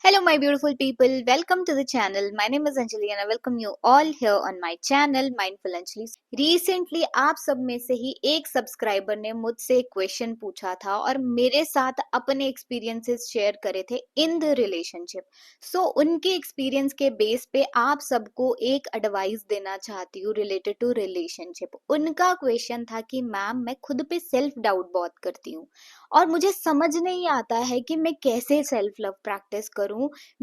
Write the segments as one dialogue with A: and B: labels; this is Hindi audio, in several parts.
A: Hello, my beautiful people. Welcome to the channel. My name is Anjali and I welcome you all here on my channel Mindful Anjali. Recently आप सब में से ही एक सब्सक्राइबर ने मुझसे एक क्वेश्चन पूछा था और मेरे साथ अपने एक्सपीरियंसेस शेयर करे थे इन द रिलेशनशिप। सो उनके एक्सपीरियंस के बेस पे आप सबको एक एडवाइस देना चाहती हूँ रिलेटेड टू रिलेशनशिप। उनका क्वेश्चन था कि मैम मैं खुद पे सेल्फ डाउट बहुत करती हूँ और मुझे समझ नहीं आता है कि मैं कैसे सेल्फ लव प्रैक्टिस करूं।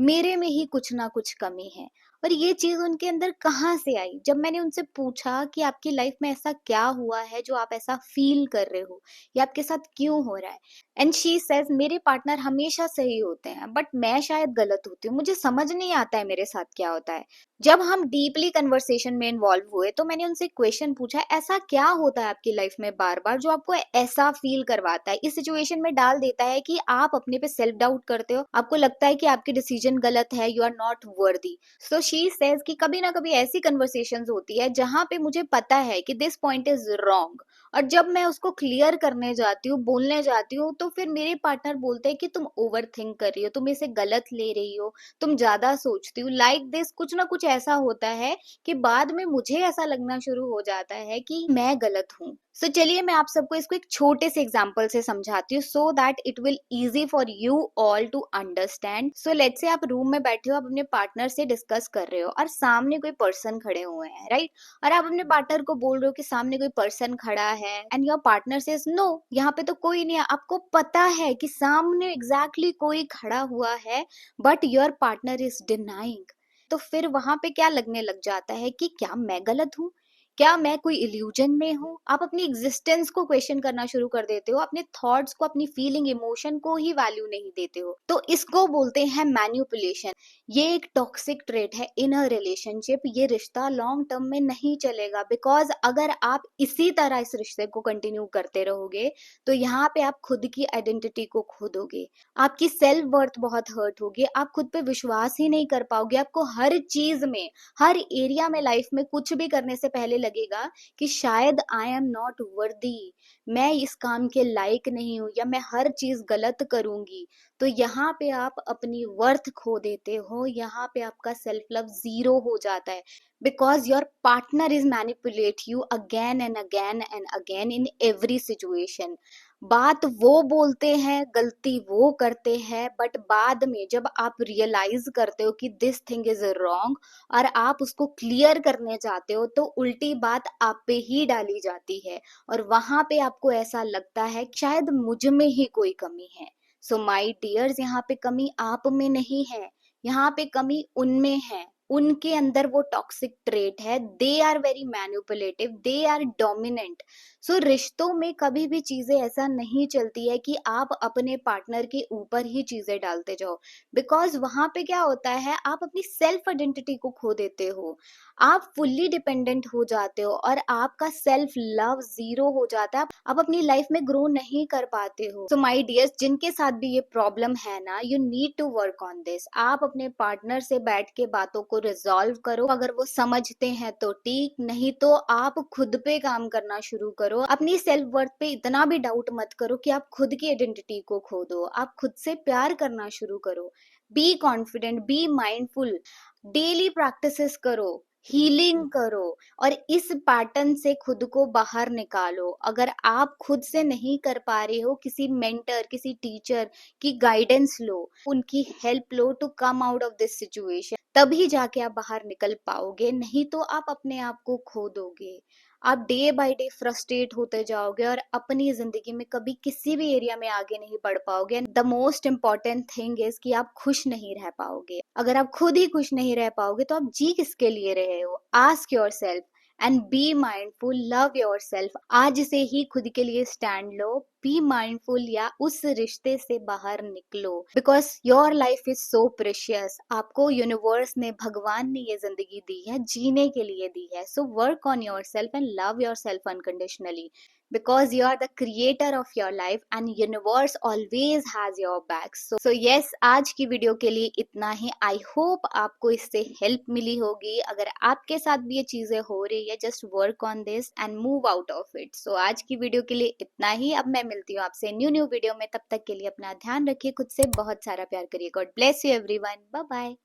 A: मेरे में ही कुछ ना कुछ कमी है और ये चीज उनके अंदर कहाँ से आई। जब मैंने उनसे पूछा कि आपकी लाइफ में ऐसा क्या हुआ है जो आप ऐसा फील कर रहे हो या आपके साथ क्यों हो रहा है, एंड शी सेज मेरे पार्टनर हमेशा सही होते हैं बट मैं शायद गलत होती हूँ, मुझे समझ नहीं आता है मेरे साथ क्या होता है। जब हम डीपली कन्वर्सेशन में इन्वॉल्व हुए तो मैंने उनसे क्वेश्चन पूछा, ऐसा क्या होता है आपकी लाइफ में बार बार जो आपको ऐसा फील करवाता है, इस सिचुएशन में डाल देता है कि आप अपने पे सेल्फ डाउट करते हो, आपको लगता है कि आपकी डिसीजन गलत है, you are not worthy. So she says कि कभी ना कभी ऐसी कन्वर्सेशंस होती है जहां पे मुझे पता है कि दिस पॉइंट इज रॉन्ग, और जब मैं उसको क्लियर करने जाती हूँ, बोलने जाती हूँ, तो फिर मेरे पार्टनर बोलते हैं कि तुम ओवर थिंक कर रही हो, तुम इसे गलत ले रही हो, तुम ज्यादा सोचती हो, लाइक दिस कुछ ना कुछ ऐसा होता है कि बाद में मुझे ऐसा लगना शुरू हो जाता है कि मैं गलत हूँ। सो चलिए मैं आप सबको इसको एक छोटे से एग्जांपल से समझाती हूँ so that it will easy for you all to understand. So let's say आप रूम में बैठे हो, आप अपने पार्टनर से डिस्कस कर रहे हो और सामने कोई पर्सन खड़े हुए हैं, राइट? और आप अपने पार्टनर को बोल रहे हो कि सामने कोई पर्सन खड़ा है and your partner says no, यहाँ पे तो कोई नहीं है। आपको पता है कि सामने एग्जैक्टली कोई खड़ा हुआ है but your partner is denying. तो फिर वहां पे क्या लगने लग जाता है कि क्या मैं गलत हूँ, क्या मैं कोई इल्यूजन में हूँ। आप अपनी एग्जिस्टेंस को क्वेश्चन करना शुरू कर देते हो, अपने थॉट्स को, अपनी फीलिंग, इमोशन को ही वैल्यू नहीं देते हो। तो इसको बोलते हैं मैन्युपुलेशन। ये एक टॉक्सिक ट्रेट है इन अ रिलेशनशिप। ये रिश्ता लॉन्ग टर्म में नहीं चलेगा, बिकॉज अगर आप इसी तरह इस रिश्ते को कंटिन्यू करते रहोगे तो यहाँ पे आप खुद की आइडेंटिटी को खो दोगे, आपकी सेल्फ वर्थ बहुत हर्ट होगी, आप खुद पे विश्वास ही नहीं कर पाओगे। आपको हर चीज में, हर एरिया में, लाइफ में कुछ भी करने से पहले लगेगा कि शायद आई एम नॉट वर्दी, मैं इस काम के लायक नहीं हूं, या मैं हर चीज गलत करूंगी। तो यहाँ पे आप अपनी वर्थ खो देते हो, यहाँ पे आपका सेल्फ लव जीरो हो जाता है, because your partner is manipulate you again and again and again in every situation. बात वो बोलते हैं, गलती वो करते हैं, बट बाद में जब आप रियलाइज करते हो कि दिस थिंग इज रॉन्ग और आप उसको क्लियर करने जाते हो तो उल्टी बात आप पे ही डाली जाती है और वहां पे आपको ऐसा लगता है कि शायद मुझ में ही कोई कमी है। सो माय डियर्स, यहाँ पे कमी आप में नहीं है, यहाँ पे कमी उनमें है। उनके अंदर वो टॉक्सिक ट्रेट है, they are very manipulative, they are dominant. So रिश्तों में कभी भी चीजें ऐसा नहीं चलती है कि आप अपने पार्टनर के ऊपर ही चीजें डालते जाओ, बिकॉज वहां पे क्या होता है, आप अपनी सेल्फ आइडेंटिटी को खो देते हो, आप फुल्ली डिपेंडेंट हो जाते हो और आपका सेल्फ लव जीरो हो जाता है। आप अपनी लाइफ में ग्रो नहीं कर पाते हो। सो माय डियर्स, जिनके साथ भी ये प्रॉब्लम है ना, you need to work on this. आप अपने पार्टनर से बैठ के बातों को रिजॉल्व करो, अगर वो समझते हैं तो ठीक, नहीं तो आप खुद पे काम करना शुरू करो। अपनी सेल्फ वर्थ पे इतना भी डाउट मत करो कि आप खुद की आइडेंटिटी को खो दो। आप खुद से प्यार करना शुरू करो, be confident, be mindful, daily practices करो, हीलिंग करो और इस पैटर्न से खुद को बाहर निकालो। अगर आप खुद से नहीं कर पा रहे हो, किसी मेंटर, किसी टीचर की गाइडेंस लो, उनकी हेल्प लो to come out of this situation, तभी जाके आप बाहर निकल पाओगे, नहीं तो आप अपने आप को खो दोगे। आप डे बाय डे फ्रस्ट्रेट होते जाओगे और अपनी जिंदगी में कभी किसी भी एरिया में आगे नहीं बढ़ पाओगे। And the most important thing is कि आप खुश नहीं रह पाओगे। अगर आप खुद ही खुश नहीं रह पाओगे तो आप जी किसके लिए रहे हो? Ask your self and be mindful, love your self. आज से ही खुद के लिए स्टैंड लो, बी माइंडफुल, या उस रिश्ते से बाहर निकलो, because your life is so precious. आपको यूनिवर्स ने, भगवान ने ये जिंदगी दी है, जीने के लिए दी है। So work on your self and love your self unconditionally. because you are the creator of your life and universe always has your back. So yes, आज की वीडियो के लिए इतना ही. आई होप आपको इससे हेल्प मिली होगी. अगर आपके साथ भी ये चीजें हो रही है, just work on this and move out of it. So आज की वीडियो के लिए इतना ही. अब मैं मिलती हूँ आपसे न्यू वीडियो में. तब तक के लिए अपना ध्यान रखिए, खुद से बहुत सारा प्यार करिए. God bless you everyone. Bye bye.